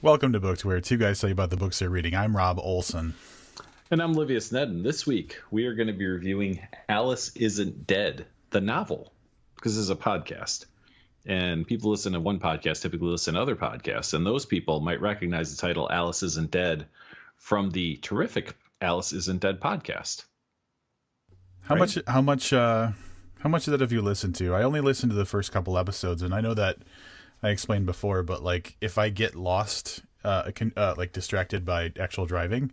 Welcome to Booked, where two guys tell you about the books they're reading. I'm Rob Olson. And I'm Livius Nedden. This week, we are going to be reviewing Alice Isn't Dead, the novel, because this is a podcast. And people listen to one podcast typically listen to other podcasts. And those people might recognize the title Alice Isn't Dead from the terrific Alice Isn't Dead podcast. How much of that have you listened to? I only listened to the first couple episodes, and I know that I explained before, but like if I get lost, like distracted by actual driving,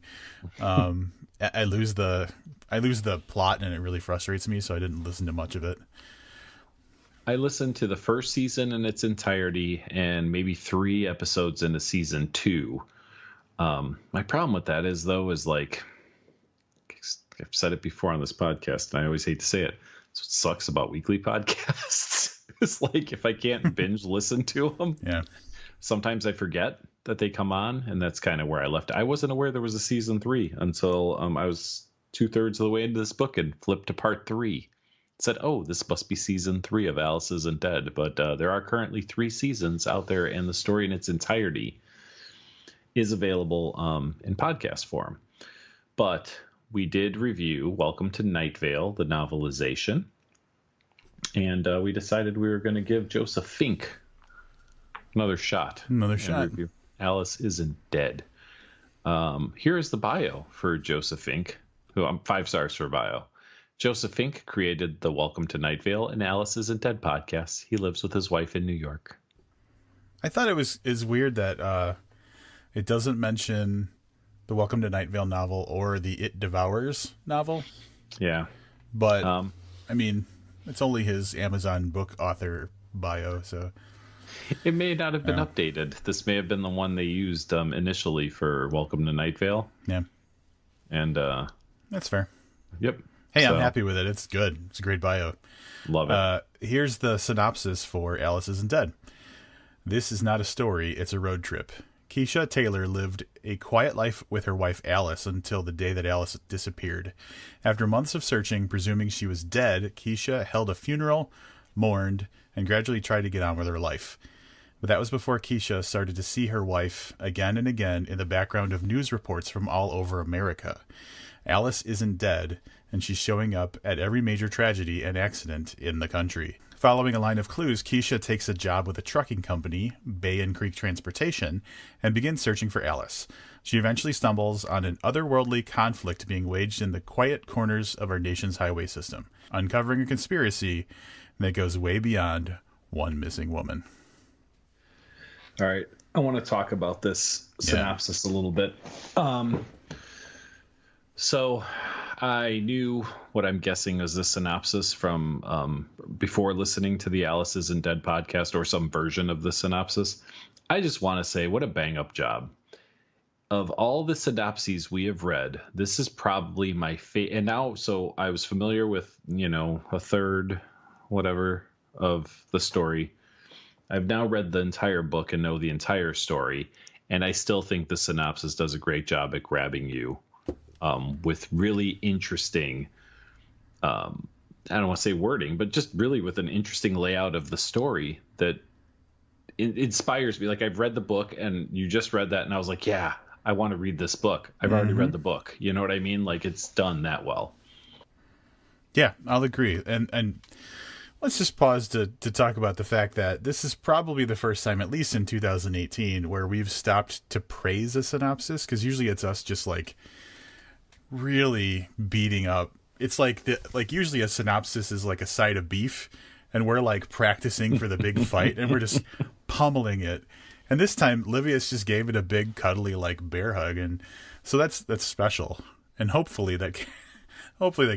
I lose the plot, and it really frustrates me. So I didn't listen to much of it. I listened to the first season in its entirety and maybe 3 episodes into season 2. My problem with that is like, I've said it before on this podcast, and I always hate to say it. That's what sucks about weekly podcasts. It's like if I can't binge listen to them, sometimes I forget that they come on, and that's kind of where I left. I wasn't aware there was a season 3 until I was 2/3 of the way into this book and flipped to part 3. Said, oh, this must be season 3 of Alice Isn't Dead. But there are currently 3 seasons out there, and the story in its entirety is available in podcast form. But we did review Welcome to Night Vale, the novelization. And we decided we were going to give Joseph Fink another shot. Review Alice Isn't Dead. Here is the bio for Joseph Fink, who I'm 5 stars for bio. Joseph Fink created the Welcome to Night Vale and Alice Isn't Dead podcasts. He lives with his wife in New York. I thought it's weird that it doesn't mention the Welcome to Night Vale novel or the It Devours novel. Yeah. But, I mean, it's only his Amazon book author bio, so... It may not have been updated. This may have been the one they used initially for Welcome to Night Vale. Yeah. And... that's fair. Yep. Hey, I'm happy with it. It's good. It's a great bio. Love it. Here's the synopsis for Alice Isn't Dead. This is not a story. It's a road trip. Keisha Taylor lived a quiet life with her wife Alice until the day that Alice disappeared. After months of searching, presuming she was dead, Keisha held a funeral, mourned, and gradually tried to get on with her life. But that was before Keisha started to see her wife again and again in the background of news reports from all over America. Alice isn't dead, and she's showing up at every major tragedy and accident in the country. Following a line of clues, Keisha takes a job with a trucking company, Bay and Creek Transportation, and begins searching for Alice. She eventually stumbles on an otherworldly conflict being waged in the quiet corners of our nation's highway system, uncovering a conspiracy that goes way beyond one missing woman. All right. I want to talk about this synopsis a little bit. So I knew what I'm guessing is the synopsis from before listening to the Alice Isn't Dead podcast or some version of the synopsis. I just want to say what a bang up job. Of all the synopses we have read, this is probably my favorite. And now, so I was familiar with, a third, whatever, of the story. I've now read the entire book and know the entire story. And I still think the synopsis does a great job at grabbing you. With really interesting, I don't want to say wording, but just really with an interesting layout of the story that inspires me. Like I've read the book and you just read that and I was like, yeah, I want to read this book. I've already read the book. You know what I mean? Like it's done that well. Yeah, I'll agree. And let's just pause to talk about the fact that this is probably the first time, at least in 2018, where we've stopped to praise a synopsis. Because usually it's us just like really beating up. It's like usually a synopsis is like a side of beef and we're like practicing for the big fight and we're just pummeling it. And this time Livius just gave it a big cuddly like bear hug, and so that's special. And hopefully that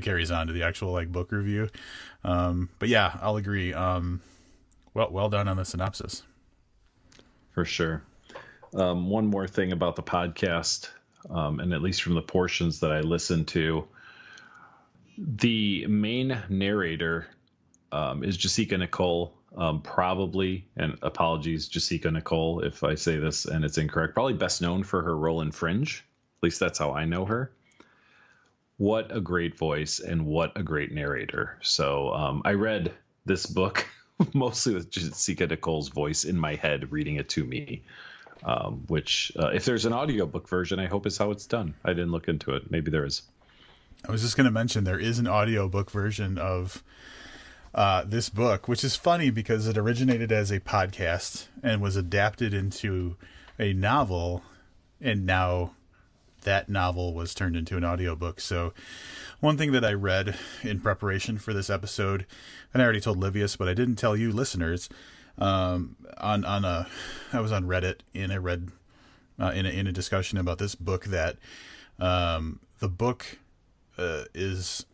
carries on to the actual like book review. But yeah, I'll agree. Well done on the synopsis. For sure. One more thing about the podcast. And at least from the portions that I listened to, the main narrator is Jessica Nicole, probably, and apologies, Jessica Nicole, if I say this and it's incorrect, probably best known for her role in Fringe. At least that's how I know her. What a great voice and what a great narrator. So I read this book mostly with Jessica Nicole's voice in my head, reading it to me. which if there's an audiobook version, I hope is how it's done. I didn't look into it. Maybe there is. I was just going to mention there is an audiobook version of this book, which is funny because it originated as a podcast and was adapted into a novel, and now that novel was turned into an audiobook. So one thing that I read in preparation for this episode, and I already told Livius, but I didn't tell you listeners, I was on Reddit and I read in a discussion about this book that the book is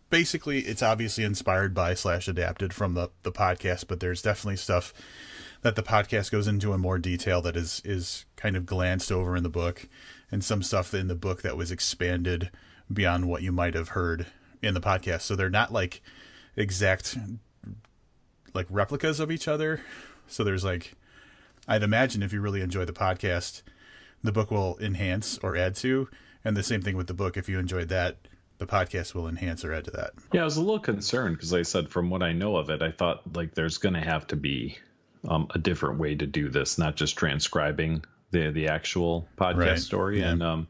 basically, it's obviously inspired by / adapted from the podcast, but there's definitely stuff that the podcast goes into in more detail that is kind of glanced over in the book, and some stuff in the book that was expanded beyond what you might have heard in the podcast. So they're not like exact like replicas of each other. So there's like, I'd imagine if you really enjoy the podcast, the book will enhance or add to, and the same thing with the book. If you enjoyed that, the podcast will enhance or add to that. Yeah, I was a little concerned because, like I said, from what I know of it, I thought like there's going to have to be a different way to do this, not just transcribing the actual podcast story. Yeah. And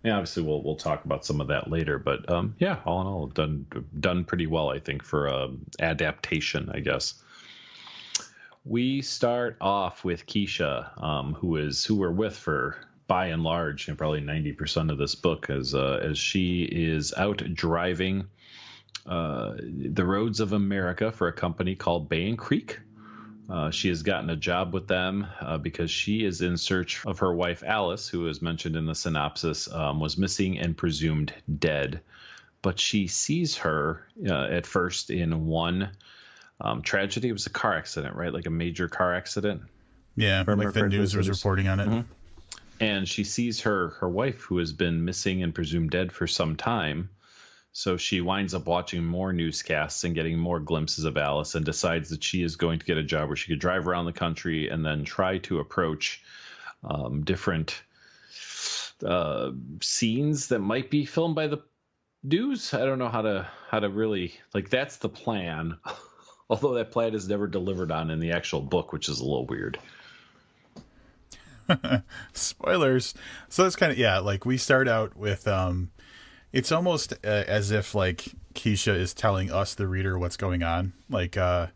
yeah, obviously we'll talk about some of that later. But yeah, all in all, done pretty well, I think, for adaptation, I guess. We start off with Keisha, who we're with for, by and large, and probably 90% of this book, as she is out driving the roads of America for a company called Bay and Creek. She has gotten a job with them because she is in search of her wife, Alice, who is mentioned in the synopsis, was missing and presumed dead. But she sees her at first in one tragedy. It was a car accident, right? Like a major car accident. Yeah, like the news was reporting on it. Mm-hmm. And she sees her wife, who has been missing and presumed dead for some time. So she winds up watching more newscasts and getting more glimpses of Alice, and decides that she is going to get a job where she could drive around the country and then try to approach different scenes that might be filmed by the news. I don't know how to really, like, that's the plan. Although that plan is never delivered on in the actual book, which is a little weird. Spoilers. So it's kind of, yeah, like we start out with it's almost as if like Keisha is telling us, the reader, what's going on, like but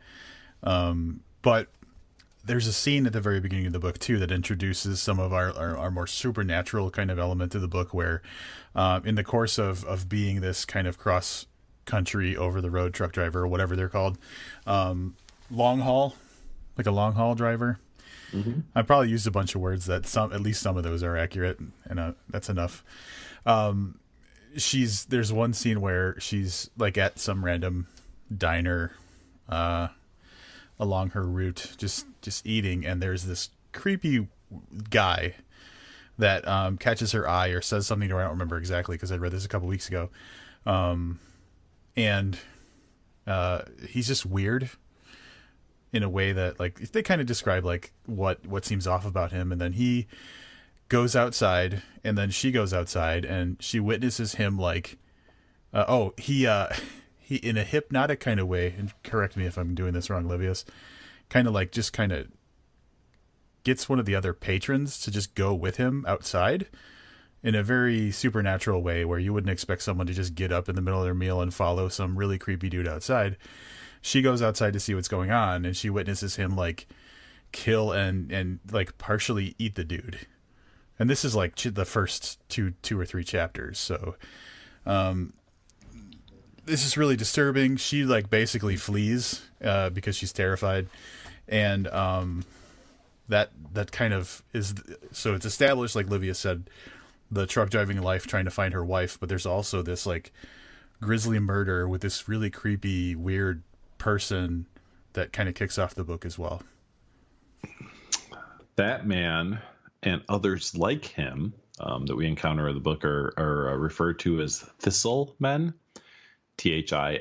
there's a scene at the very beginning of the book too that introduces some of our more supernatural kind of element of the book, where in the course of being this kind of cross country over the road truck driver, or whatever they're called, long haul, like a long haul driver. Mm-hmm. I probably used a bunch of words that at least some of those are accurate, and that's enough. There's one scene where she's like at some random diner along her route, just eating, and there's this creepy guy that catches her eye or says something to her. I don't remember exactly because I read this a couple weeks ago. And he's just weird in a way that, like, they kind of describe like what seems off about him, and then he goes outside, and then she goes outside, and she witnesses him like he in a hypnotic kind of way, and correct me if I'm doing this wrong, Livius, kind of gets one of the other patrons to just go with him outside in a very supernatural way, where you wouldn't expect someone to just get up in the middle of their meal and follow some really creepy dude outside. She goes outside to see what's going on, and she witnesses him like kill and like partially eat the dude. And this is like the first two or three chapters. So this is really disturbing. She like basically flees because she's terrified. And that kind of is, so it's established, like Livia said, the truck driving life, trying to find her wife, but there's also this like grisly murder with this really creepy, weird person that kind of kicks off the book as well. That man and others like him that we encounter in the book are referred to as thistle men, Thistle.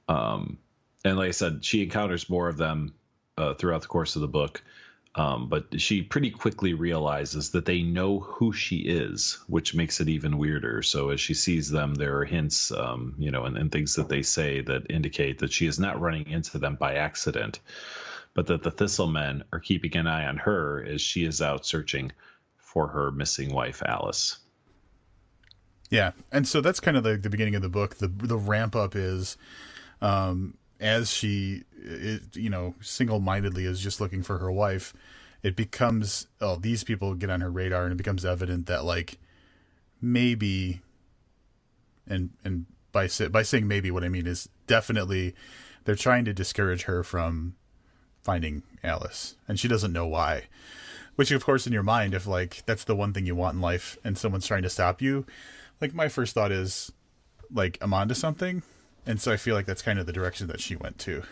And like I said, she encounters more of them throughout the course of the book. But she pretty quickly realizes that they know who she is, which makes it even weirder. So as she sees them, there are hints, and things that they say that indicate that she is not running into them by accident, but that the Thistlemen are keeping an eye on her as she is out searching for her missing wife, Alice. Yeah, and so that's kind of the beginning of the book. The ramp up is as she, single-mindedly is just looking for her wife. It becomes, these people get on her radar, and it becomes evident that, like, maybe, and by saying maybe, what I mean is definitely they're trying to discourage her from finding Alice, and she doesn't know why. Which, of course, in your mind, if, like, that's the one thing you want in life and someone's trying to stop you, like, my first thought is, like, I'm onto something. And so I feel like that's kind of the direction that she went to.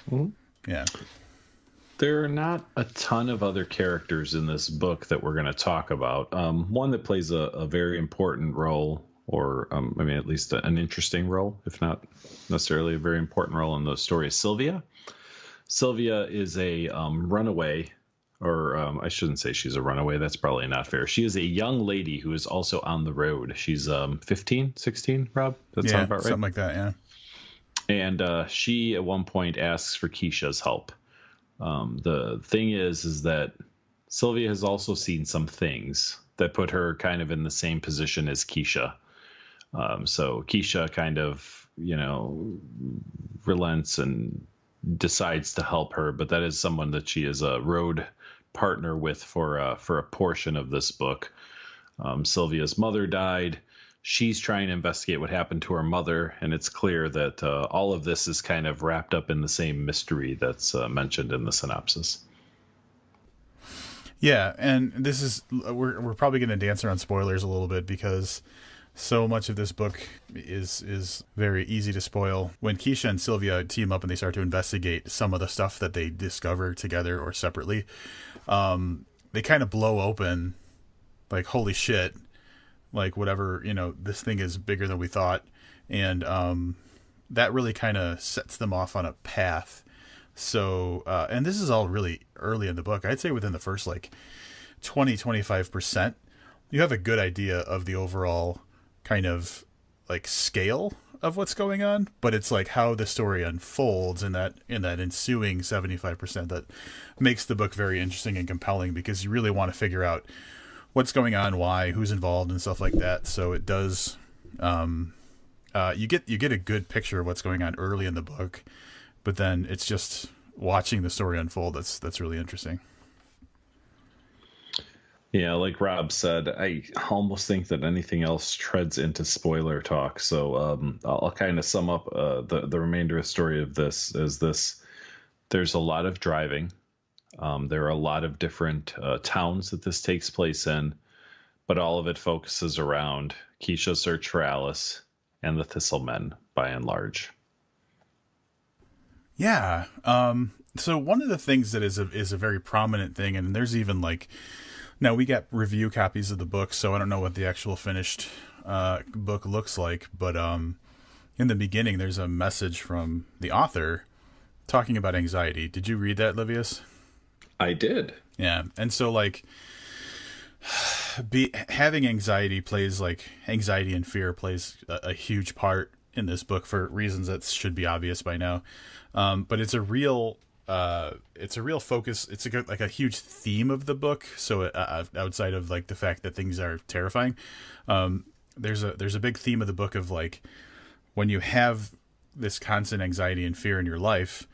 Mm-hmm. Yeah. There are not a ton of other characters in this book that we're going to talk about. One that plays a very important role, or at least an interesting role, if not necessarily a very important role in the story, is Sylvia. Sylvia is a runaway, or I shouldn't say she's a runaway. That's probably not fair. She is a young lady who is also on the road. She's 15, 16, Rob? That sound about right? Something like that, yeah. And she at one point asks for Keisha's help. The thing is that Sylvia has also seen some things that put her kind of in the same position as Keisha. So Keisha kind of, relents and decides to help her, but that is someone that she is a road partner with for a portion of this book. Sylvia's mother died. She's trying to investigate what happened to her mother, and it's clear that all of this is kind of wrapped up in the same mystery that's mentioned in the synopsis. Yeah, and this is we're probably going to dance around spoilers a little bit because so much of this book is very easy to spoil. When Keisha and Sylvia team up and they start to investigate some of the stuff that they discover together or separately, they kind of blow open, like, holy shit, like, whatever, this thing is bigger than we thought. And that really kind of sets them off on a path. So, and this is all really early in the book. I'd say within the first, 20-25%, you have a good idea of the overall kind of, scale of what's going on. But it's, how the story unfolds in that ensuing 75% that makes the book very interesting and compelling, because you really want to figure out what's going on, why, who's involved, and stuff like that. So it does. You get a good picture of what's going on early in the book, but then it's just watching the story unfold that's really interesting. Yeah, like Rob said, I almost think that anything else treads into spoiler talk. So I'll kind of sum up the remainder of the story of this as this. There's a lot of driving. There are a lot of different towns that this takes place in, but all of it focuses around Keisha's search for Alice and the Thistlemen, by and large. Yeah. So one of the things that is a very prominent thing, and there's even now we got review copies of the book, so I don't know what the actual finished book looks like, but in the beginning there's a message from the author talking about anxiety. Did you read that, Livius? I did. Yeah. And so having anxiety and fear plays a huge part in this book for reasons that should be obvious by now. But it's a real focus. It's a huge theme of the book. So outside of the fact that things are terrifying, there's a big theme of the book of when you have this constant anxiety and fear in your life.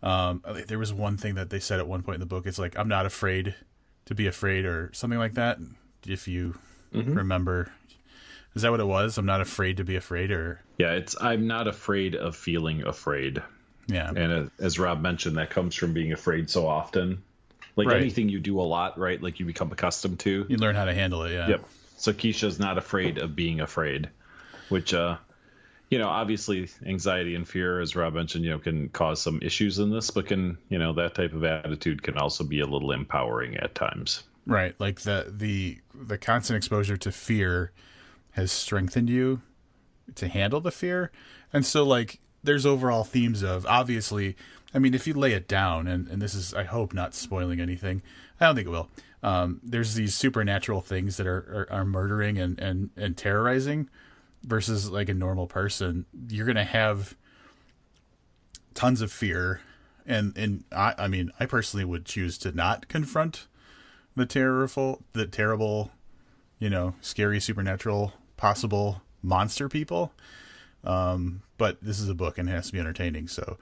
There was one thing that they said at one point in the book. It's I'm not afraid to be afraid, or something like that. If you remember, is that what it was? I'm not afraid to be afraid, or yeah, I'm not afraid of feeling afraid. Yeah, and as Rob mentioned, that comes from being afraid so often. Right. Anything you do a lot, right? You become accustomed to. You learn how to handle it. Yeah. Yep. So Keisha's not afraid of being afraid, which obviously anxiety and fear, as Rob mentioned, can cause some issues in this, but that type of attitude can also be a little empowering at times. Right. The constant exposure to fear has strengthened you to handle the fear. And so there's overall themes of, obviously, I mean, if you lay it down, and this is, I hope, not spoiling anything. I don't think it will. There's these supernatural things that are murdering and terrorizing, versus a normal person. You're going to have tons of fear, And I mean, I personally would choose to not confront the terrible, scary supernatural possible monster people. But this is a book and it has to be entertaining, so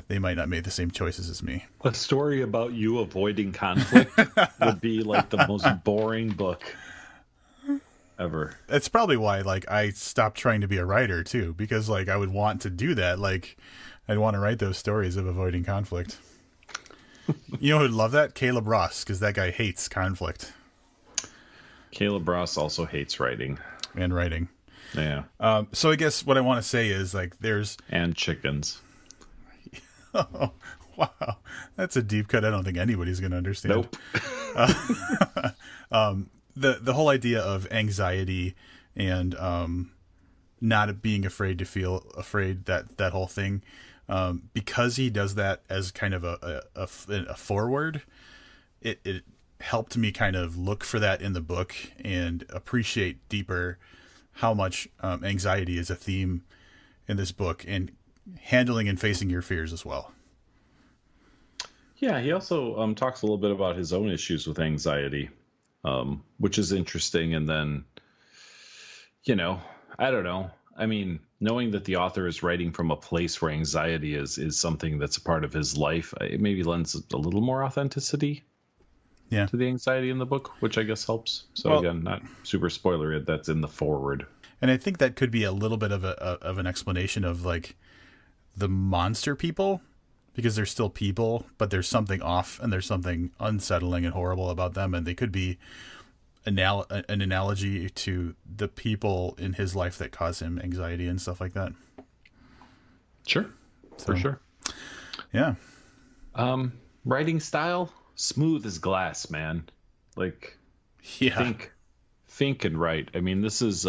they might not make the same choices as me. A story about you avoiding conflict would be like the most boring book ever. That's probably why, like, I stopped trying to be a writer too, because like I would want to do that. Like, I'd want to write those stories of avoiding conflict. You know who'd love that? Caleb Ross, because that guy hates conflict. Caleb Ross also hates writing. And writing. Yeah. So I guess what I want to say is, like, and chickens. Oh, wow. That's a deep cut I don't think anybody's going to understand. Nope. The whole idea of anxiety and not being afraid to feel afraid, that whole thing, because he does that as kind of a forward, it helped me kind of look for that in the book and appreciate deeper how much anxiety is a theme in this book, and handling and facing your fears as well. Yeah, he also talks a little bit about his own issues with anxiety, which is interesting. And then, I don't know. I mean, knowing that the author is writing from a place where anxiety is something that's a part of his life, it maybe lends a little more authenticity to the anxiety in the book, which I guess helps. So again, not super spoilery. That's in the forward. And I think that could be a little bit of an explanation of like the monster people, because they're still people, but there's something off and there's something unsettling and horrible about them. And they could be an analogy to the people in his life that cause him anxiety and stuff like that. Sure. For sure. Yeah. Writing style, smooth as glass, man. Like, Fink and write. I mean, this is,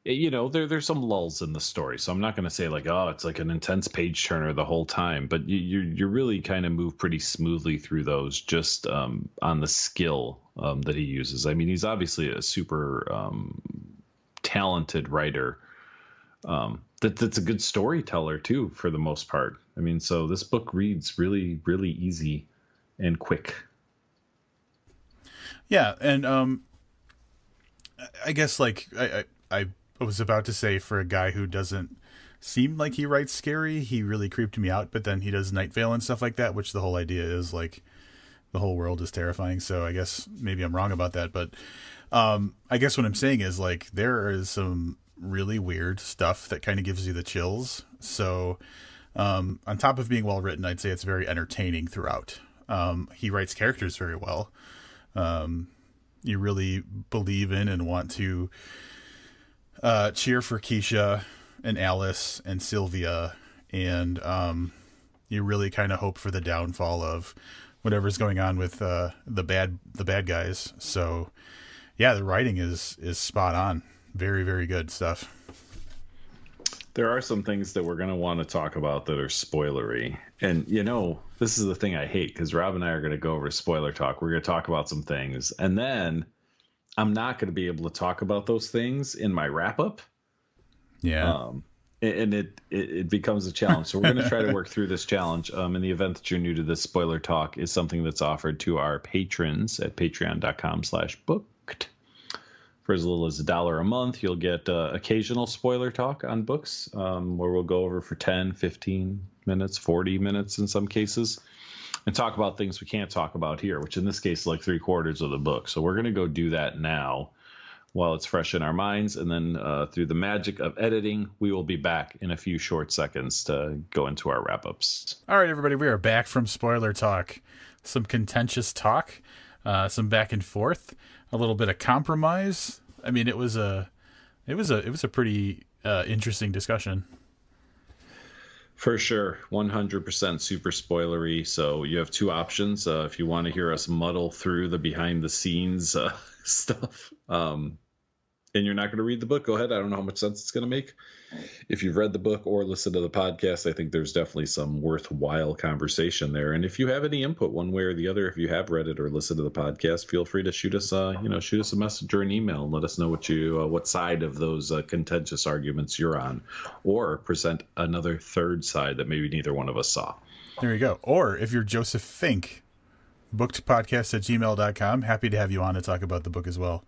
there's some lulls in the story, so I'm not going to say like, oh, it's like an intense page turner the whole time, but you really kind of move pretty smoothly through those, just on the skill that he uses. I mean, he's obviously a super talented writer. That's a good storyteller too, for the most part. I mean, so this book reads really, really easy and quick. Yeah, and I guess like I was about to say, for a guy who doesn't seem like he writes scary, he really creeped me out. But then he does Night Vale and stuff like that, which the whole idea is like the whole world is terrifying. So I guess maybe I'm wrong about that. But I guess what I'm saying is like there is some really weird stuff that kind of gives you the chills. So on top of being well written, I'd say it's very entertaining throughout. He writes characters very well. You really believe in and want to cheer for Keisha and Alice and Sylvia, and you really kind of hope for the downfall of whatever's going on with the bad guys. So yeah, the writing is spot on. Very, very good stuff. There are some things that we're going to want to talk about that are spoilery. And, this is the thing I hate, because Rob and I are going to go over spoiler talk. We're going to talk about some things, and then I'm not going to be able to talk about those things in my wrap up. Yeah. And it becomes a challenge. So we're going to try to work through this challenge. In the event that you're new to this, spoiler talk is something that's offered to our patrons at patreon.com/booked. For as little as $1 a month, you'll get occasional spoiler talk on books, where we'll go over for 10, 15 minutes, 40 minutes in some cases, and talk about things we can't talk about here, which in this case is like 3/4 of the book. So we're going to go do that now while it's fresh in our minds. And then through the magic of editing, we will be back in a few short seconds to go into our wrap-ups. All right, everybody, we are back from spoiler talk. Some contentious talk, some back and forth, a little bit of compromise. I mean, it was a pretty interesting discussion. For sure. 100% super spoilery. So you have two options. If you want to hear us muddle through the behind the scenes stuff, and you're not going to read the book, go ahead. I don't know how much sense it's going to make. If you've read the book or listened to the podcast, I think there's definitely some worthwhile conversation there. And if you have any input one way or the other, if you have read it or listened to the podcast, feel free to shoot us a message or an email and let us know what side of those contentious arguments you're on, or present another third side that maybe neither one of us saw. There you go. Or if you're Joseph Fink, bookedpodcast@gmail.com. Happy to have you on to talk about the book as well,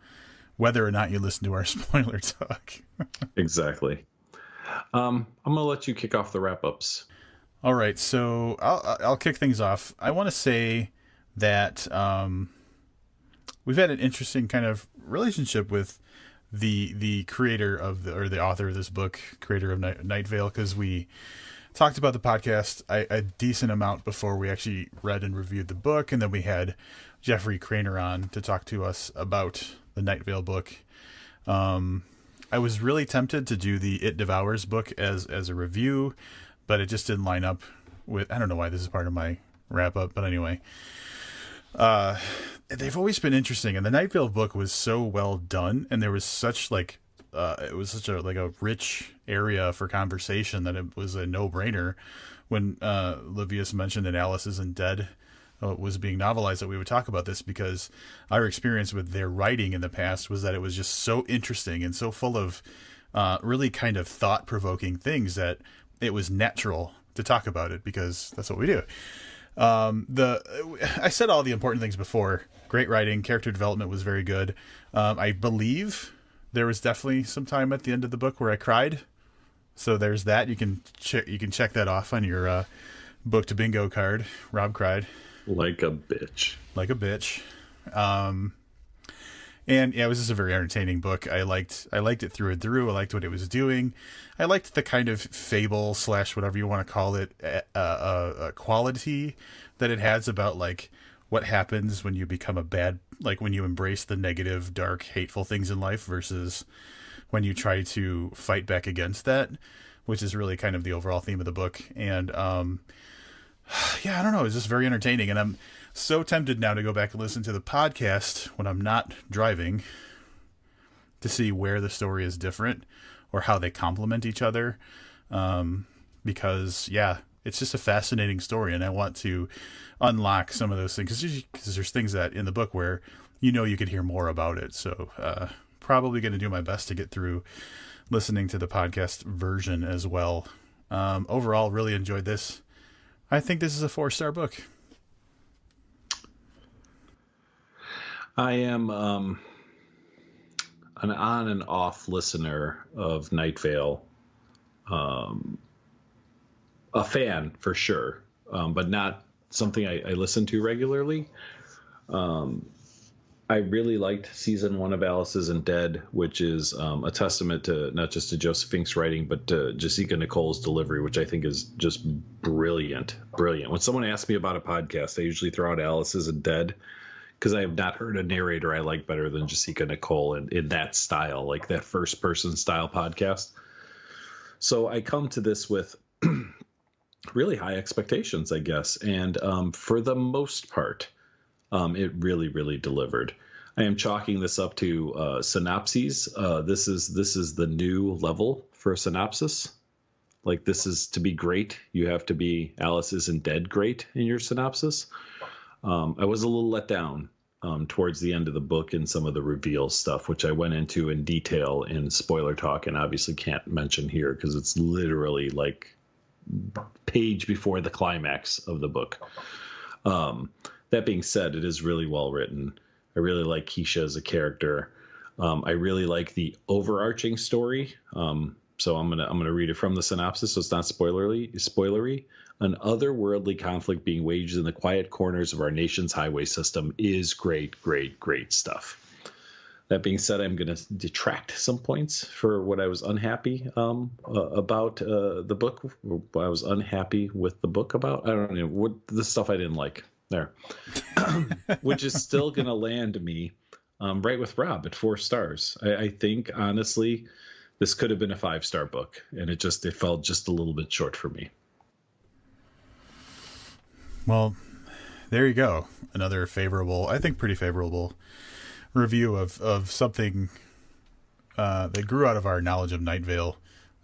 whether or not you listen to our spoiler talk. Exactly. I'm going to let you kick off the wrap-ups. All right, so I'll kick things off. I want to say that we've had an interesting kind of relationship with the creator of the author of this book, creator of Night Vale, because we talked about the podcast a decent amount before we actually read and reviewed the book, and then we had Jeffrey Craner on to talk to us about the Night Vale book. I was really tempted to do the It Devours book as a review, but it just didn't line up with, I don't know why this is part of my wrap up, but anyway, they've always been interesting, and the Night Vale book was so well done, and there was such it was such a rich area for conversation that it was a no-brainer when Livius mentioned that Alice Isn't Dead was being novelized, that we would talk about this, because our experience with their writing in the past was that it was just so interesting and so full of really kind of thought-provoking things that it was natural to talk about it, because that's what we do. I said all the important things before. Great writing, character development was very good. I believe there was definitely some time at the end of the book where I cried, so there's that. You can check that off on your book to bingo card. Rob cried like a bitch. And yeah, it was just a very entertaining book. I liked it through and through. I liked what it was doing. I liked the kind of fable / whatever you want to call it, quality that it has about like what happens when you become when you embrace the negative, dark, hateful things in life versus when you try to fight back against that, which is really kind of the overall theme of the book. And yeah, I don't know. It's just very entertaining, and I'm so tempted now to go back and listen to the podcast when I'm not driving to see where the story is different or how they complement each other. Because yeah, it's just a fascinating story, and I want to unlock some of those things because there's things that in the book where you could hear more about it. So probably going to do my best to get through listening to the podcast version as well. Overall, really enjoyed this. I think this is a 4-star book. I am an on and off listener of Night Vale. A fan for sure, but not something I listen to regularly. I really liked season 1 of Alice Isn't Dead, which is a testament to not just to Joseph Fink's writing, but to Jessica Nicole's delivery, which I think is just brilliant. When someone asks me about a podcast, I usually throw out Alice Isn't Dead, because I have not heard a narrator I like better than Jessica Nicole in that style, like that first person style podcast. So I come to this with really high expectations, I guess. And for the most part, it really, really delivered. I am chalking this up to synopses. This is the new level for a synopsis. Like, this is to be great. You have to be Alice Isn't Dead great in your synopsis. I was a little let down towards the end of the book in some of the reveal stuff, which I went into in detail in spoiler talk and obviously can't mention here because it's literally like page before the climax of the book. That being said, it is really well written. I really like Keisha as a character. I really like the overarching story. So I'm gonna read it from the synopsis, so it's not spoilery. An otherworldly conflict being waged in the quiet corners of our nation's highway system is great stuff. That being said, I'm going to detract some points for what I was unhappy about the book. What I was unhappy with the book about. I don't know what the stuff I didn't like there, which is still going to land me right with Rob at 4 stars. I think honestly, this could have been a 5-star book, and it fell just a little bit short for me. Well, there you go. Another favorable, I think pretty favorable review of something they grew out of our knowledge of Night Vale.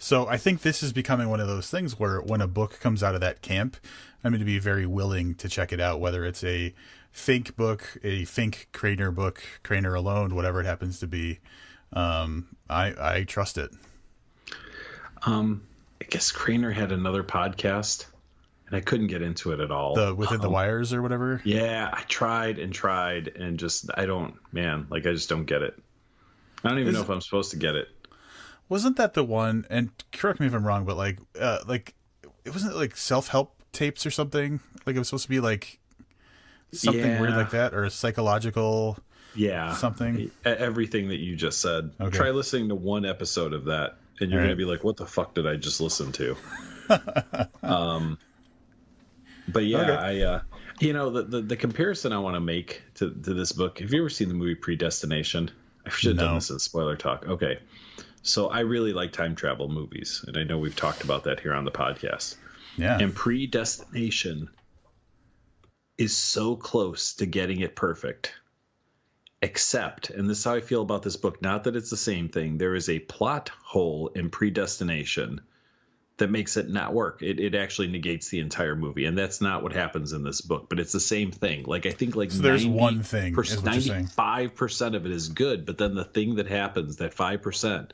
So I think this is becoming one of those things where when a book comes out of that camp, I'm going to be very willing to check it out, whether it's a Fink book, a Fink Craner book, Craner alone, whatever it happens to be. I trust it. I guess Craner had another podcast, and I couldn't get into it at all. The Within the Wires or whatever? Yeah, I tried, and just, I just don't get it. I don't even know if I'm supposed to get it. Wasn't that the one, and correct me if I'm wrong, but like it wasn't like self-help tapes or something? Like it was supposed to be like something weird like that, or a psychological something? Everything that you just said. Okay. Try listening to one episode of that, and you're going to be like, what the fuck did I just listen to? But yeah, okay. The comparison I want to make to this book, have you ever seen the movie Predestination? I should have done this in spoiler talk. Okay. So I really like time travel movies, and I know we've talked about that here on the podcast. Yeah. And Predestination is so close to getting it perfect, except, and this is how I feel about this book, not that it's the same thing, there is a plot hole in Predestination that makes it not work. It actually negates the entire movie, and that's not what happens in this book, but it's the same thing. Like, I think like so there's one thing, 95% of it is good, but then the thing that happens, that 5%,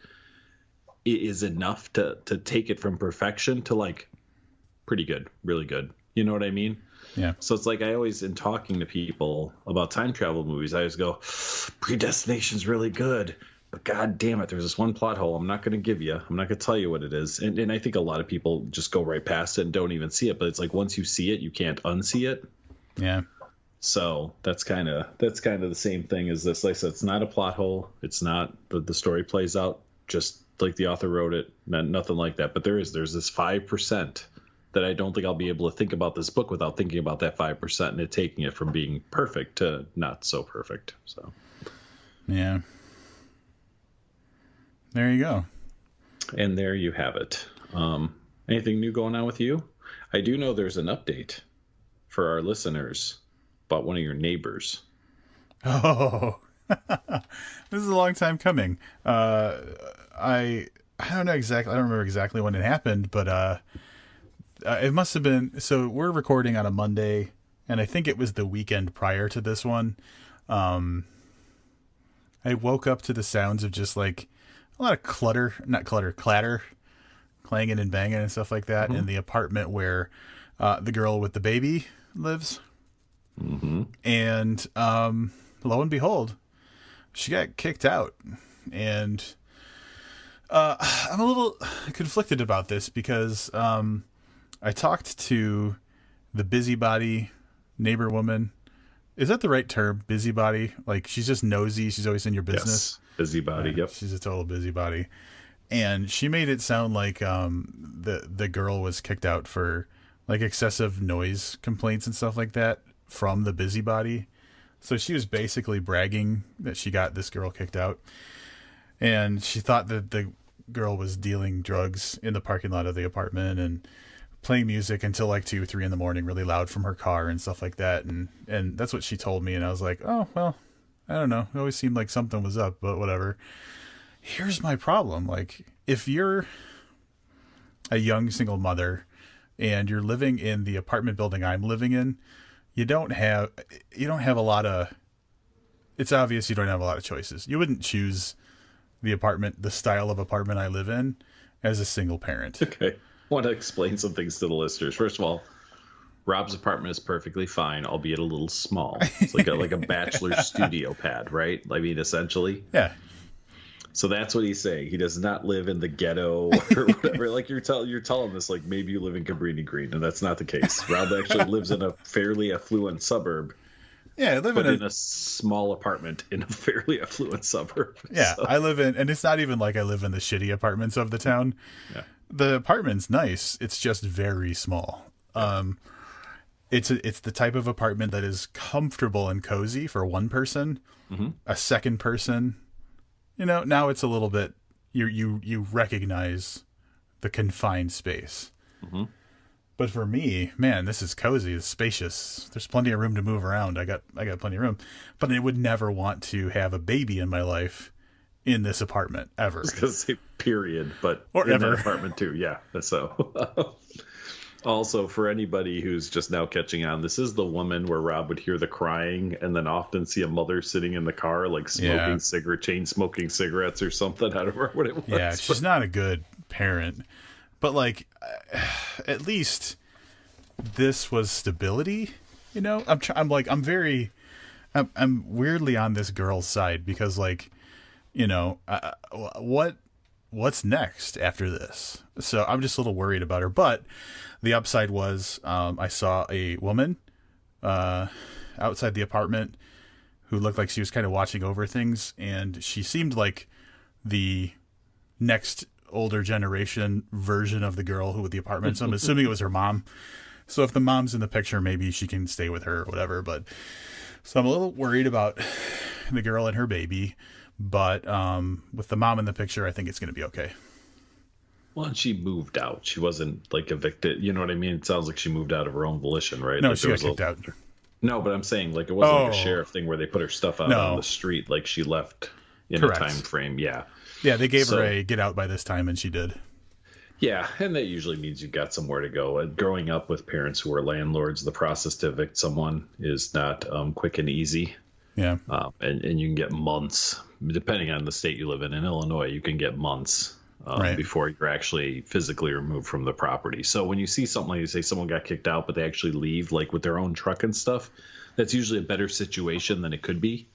is enough to take it from perfection to like pretty good, really good. You know what I mean? Yeah. So it's like I always, in talking to people about time travel movies, I always go, Predestination's really good, but god damn it, there's this one plot hole I'm not going to give you. I'm not going to tell you what it is. And I think a lot of people just go right past it and don't even see it. But it's like once you see it, you can't unsee it. Yeah. So that's kind of the same thing as this. Like I said, it's not a plot hole. It's not the story plays out just like the author wrote it. Nothing like that. But there's this 5% that I don't think I'll be able to think about this book without thinking about that 5% and it taking it from being perfect to not so perfect. So yeah. There you go. And there you have it. Anything new going on with you? I do know there's an update for our listeners about one of your neighbors. Oh, this is a long time coming. I don't know exactly. I don't remember exactly when it happened, but it must have been. So we're recording on a Monday, and I think it was the weekend prior to this one. I woke up to the sounds of just like a lot of clatter, clanging and banging and stuff like that in the apartment where the girl with the baby lives. Mm-hmm. And lo and behold, she got kicked out. And I'm a little conflicted about this because I talked to the busybody neighbor woman. Is that the right term? Busybody? Like, she's just nosy. She's always in your business. Yes. Busybody. Yep. She's a total busybody. And she made it sound like the girl was kicked out for like excessive noise complaints and stuff like that from the busybody. So she was basically bragging that she got this girl kicked out. And she thought that the girl was dealing drugs in the parking lot of the apartment and playing music until like 2 or 3 in the morning, really loud from her car and stuff like that. And that's what she told me. And I was like, oh, well, I don't know. It always seemed like something was up, but whatever. Here's my problem. Like, if you're a young single mother and you're living in the apartment building I'm living in, you don't have a lot of, it's obvious you don't have a lot of choices. You wouldn't choose the style of apartment I live in as a single parent. Okay. I want to explain some things to the listeners. First of all, Rob's apartment is perfectly fine, albeit a little small. It's like a bachelor studio pad, right? I mean, essentially. Yeah. So that's what he's saying. He does not live in the ghetto or whatever. Like you're telling this like maybe you live in Cabrini Green, and that's not the case. Rob actually lives in a fairly affluent suburb. Yeah, I live in a small apartment in a fairly affluent suburb. Yeah, so. I live in, and it's not even like I live in the shitty apartments of the town. Yeah. The apartment's nice. It's just very small. It's the type of apartment that is comfortable and cozy for one person. Mm-hmm. A second person, now it's a little bit, you recognize the confined space. Mm-hmm. But for me, man, this is cozy. It's spacious. There's plenty of room to move around. I got plenty of room. But I would never want to have a baby in my life in this apartment ever. I was gonna say period, but Or in ever. that apartment too. Yeah. So also for anybody who's just now catching on, this is the woman where Rob would hear the crying and then often see a mother sitting in the car like smoking chain smoking cigarettes or something. I don't remember what it was. Yeah, she's not a good parent. But like at least this was stability, you know? I'm weirdly on this girl's side because like, you know, what's next after this? So I'm just a little worried about her. But the upside was I saw a woman outside the apartment who looked like she was kind of watching over things, and she seemed like the next older generation version of the girl who with the apartment. So I'm assuming it was her mom. So if the mom's in the picture, maybe she can stay with her or whatever. But so I'm a little worried about the girl and her baby. But with the mom in the picture, I think it's going to be okay. Well, and she moved out. She wasn't like evicted. You know what I mean? It sounds like she moved out of her own volition, right? No, like she got kicked out. No, but I'm saying like it wasn't like a sheriff thing where they put her stuff out on the street. Like she left in a time frame. Yeah. Yeah, they gave her a get out by this time, and she did. Yeah, and that usually means you've got somewhere to go. Growing up with parents who are landlords, the process to evict someone is not quick and easy. Yeah. And you can get months, depending on the state you live in. In Illinois, you can get months before you're actually physically removed from the property. So when you see something like you say someone got kicked out, but they actually leave like with their own truck and stuff, that's usually a better situation than it could be.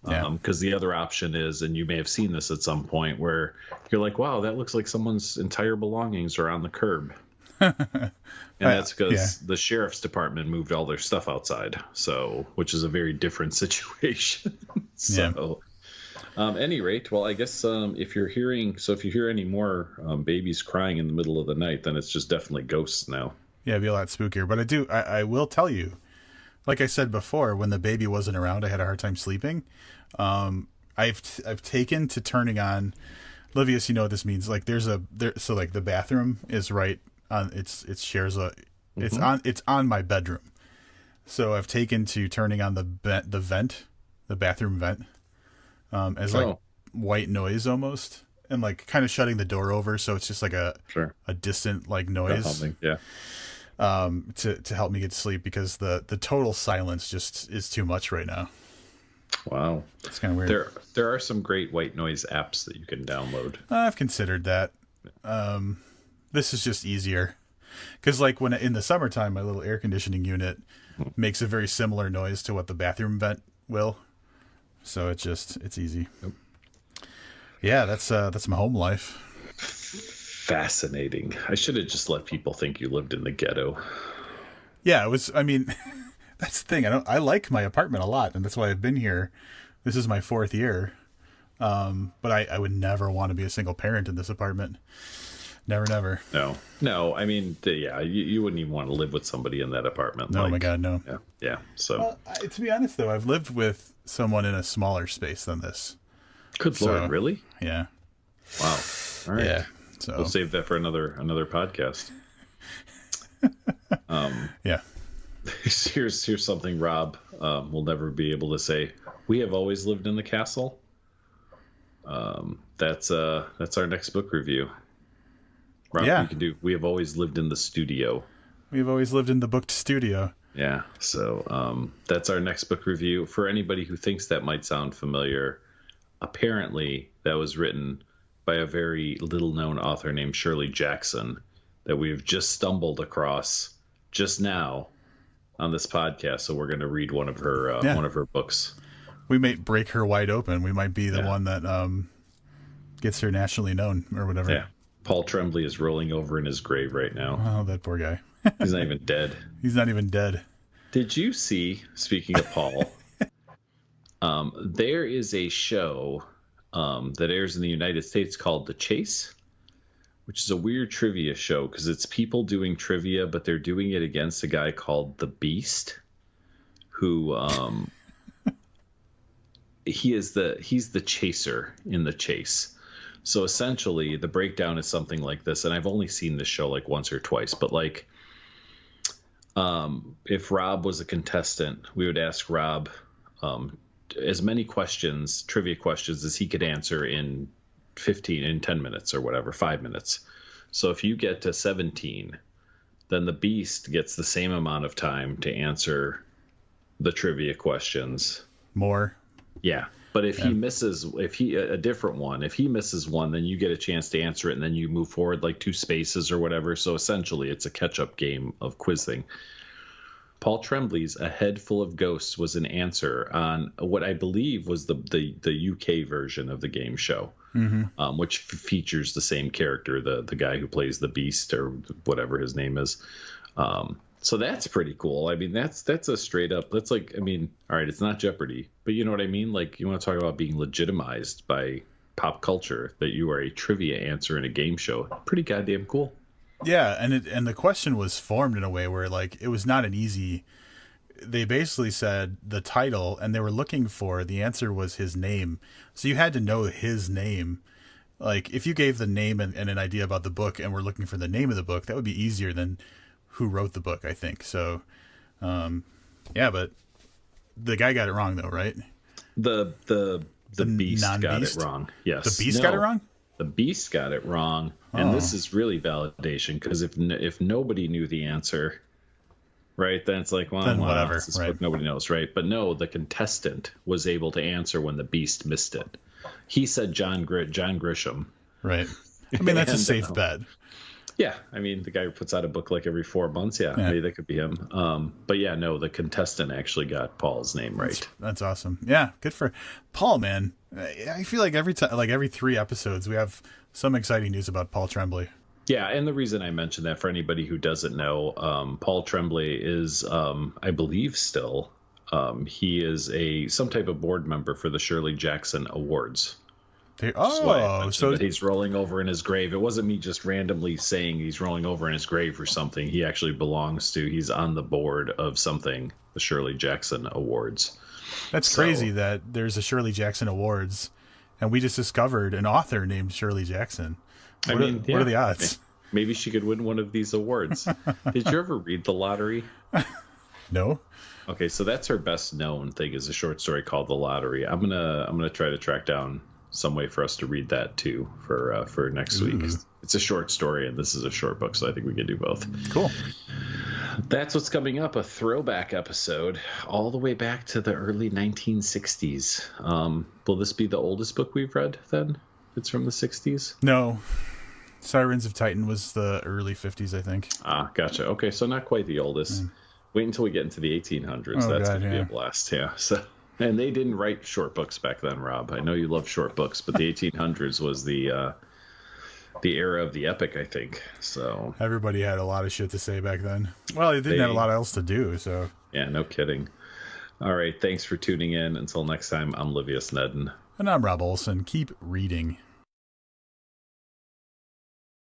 Because the other option is, and you may have seen this at some point, where you're like, wow, that looks like someone's entire belongings are on the curb. And that's because the sheriff's department moved all their stuff outside. So, which is a very different situation. At any rate, well, I guess if you hear any more babies crying in the middle of the night, then it's just definitely ghosts now. Yeah, it'd be a lot spookier. But I will tell you, like I said before, when the baby wasn't around, I had a hard time sleeping. I've taken to turning on, Livius, you know what this means. Like so like the bathroom is right on, it shares it's on my bedroom. So I've taken to turning on the bathroom vent, as like white noise almost, and like kind of shutting the door over. So it's just like a distant like noise. To help me get to sleep, because the total silence just is too much right now. Wow. It's kind of weird. There are some great white noise apps that you can download. I've considered that. This is just easier. Because like when in the summertime, my little air conditioning unit makes a very similar noise to what the bathroom vent will. So it's easy. Yep. Yeah, that's my home life. Fascinating. I should have just let people think you lived in the ghetto. Yeah, it was. I mean, that's the thing. I like my apartment a lot, and that's why I've been here. This is my 4th year. But I would never want to be a single parent in this apartment. Never. No. I mean, you wouldn't even want to live with somebody in that apartment. No, my God, no. Yeah. So, to be honest, though, I've lived with someone in a smaller space than this. Good Lord, really? Yeah. Wow. All right. Yeah. So we'll save that for another podcast. Yeah. Here's something Rob will never be able to say. We have always lived in the castle. That's our next book review. Rob, we have always lived in the studio. We've always lived in the booked studio. Yeah. So that's our next book review. For anybody who thinks that might sound familiar, apparently that was written by a very little-known author named Shirley Jackson that we've just stumbled across just now on this podcast. So we're going to read one of her books. We might break her wide open. We might be the one that gets her nationally known or whatever. Yeah. Paul Tremblay is rolling over in his grave right now. Oh, that poor guy. He's not even dead. He's not even dead. Did you see, speaking of Paul, there is a show that airs in the United States called The Chase, which is a weird trivia show because it's people doing trivia, but they're doing it against a guy called The Beast, who he's the chaser in The Chase. So essentially the breakdown is something like this, and I've only seen this show like once or twice, but like if Rob was a contestant, we would ask Rob as many questions, trivia questions, as he could answer in 10 minutes or whatever, 5 minutes. So if you get to 17, then the Beast gets the same amount of time to answer the trivia questions. More. Yeah. But if he misses, if he misses one, then you get a chance to answer it, and then you move forward like 2 spaces or whatever. So essentially, it's a catch-up game of quizzing. Paul Tremblay's "A Head Full of Ghosts" was an answer on what I believe was the UK version of the game show, which features the same character, the guy who plays the Beast or whatever his name is. So that's pretty cool. I mean, that's a straight up. That's like, I mean, all right, it's not Jeopardy, but you know what I mean. Like, you want to talk about being legitimized by pop culture, that you are a trivia answer in a game show. Pretty goddamn cool. Yeah, and the question was formed in a way where, like, it was not an easy. They basically said the title, and they were looking for the answer was his name, so you had to know his name. Like, if you gave the name and an idea about the book, and we're looking for the name of the book, that would be easier than who wrote the book, I think. So, yeah, but the guy got it wrong, though, right? The Beast non-beast? got it wrong. Yes, the Beast got it wrong. The Beast got it wrong, and this is really validation, because if nobody knew the answer, right, then it's like, well, then whatever, this right? Book nobody knows, right? But no, the contestant was able to answer when the Beast missed it. He said John Grisham, right? I mean, that's a safe bet. Yeah, I mean, the guy who puts out a book like every 4 months. Yeah, maybe that could be him. But yeah, no, the contestant actually got Paul's name right. That's awesome. Yeah, good for Paul, man. I feel like every 3 episodes, we have some exciting news about Paul Tremblay. Yeah, and the reason I mentioned that, for anybody who doesn't know, Paul Tremblay is, I believe, still he is some type of board member for the Shirley Jackson Awards. So that he's rolling over in his grave. It wasn't me just randomly saying he's rolling over in his grave for something. He actually belongs to. He's on the board of something, the Shirley Jackson Awards. That's crazy that there's a Shirley Jackson Awards, and we just discovered an author named Shirley Jackson. What are the odds? Maybe she could win one of these awards. Did you ever read The Lottery? No. Okay, so that's her best known thing, is a short story called The Lottery. I'm gonna try to track down some way for us to read that too for next week. It's a short story, and this is a short book, so I think we can do both. Cool. That's what's coming up, a throwback episode all the way back to the early 1960s. Will this be the oldest book we've read then? It's from the 60s? No. Sirens of Titan was the early 50s, I think. Ah, gotcha. Okay, so not quite the oldest. Wait until we get into the 1800s. That's going to be a blast. Yeah. So, and they didn't write short books back then, Rob. I know you love short books, but the 1800s was the era of the epic, I think. So everybody had a lot of shit to say back then. Well, they didn't have a lot else to do, so. Yeah, no kidding. All right, thanks for tuning in. Until next time, I'm Livius Nedden. And I'm Rob Olson. Keep reading.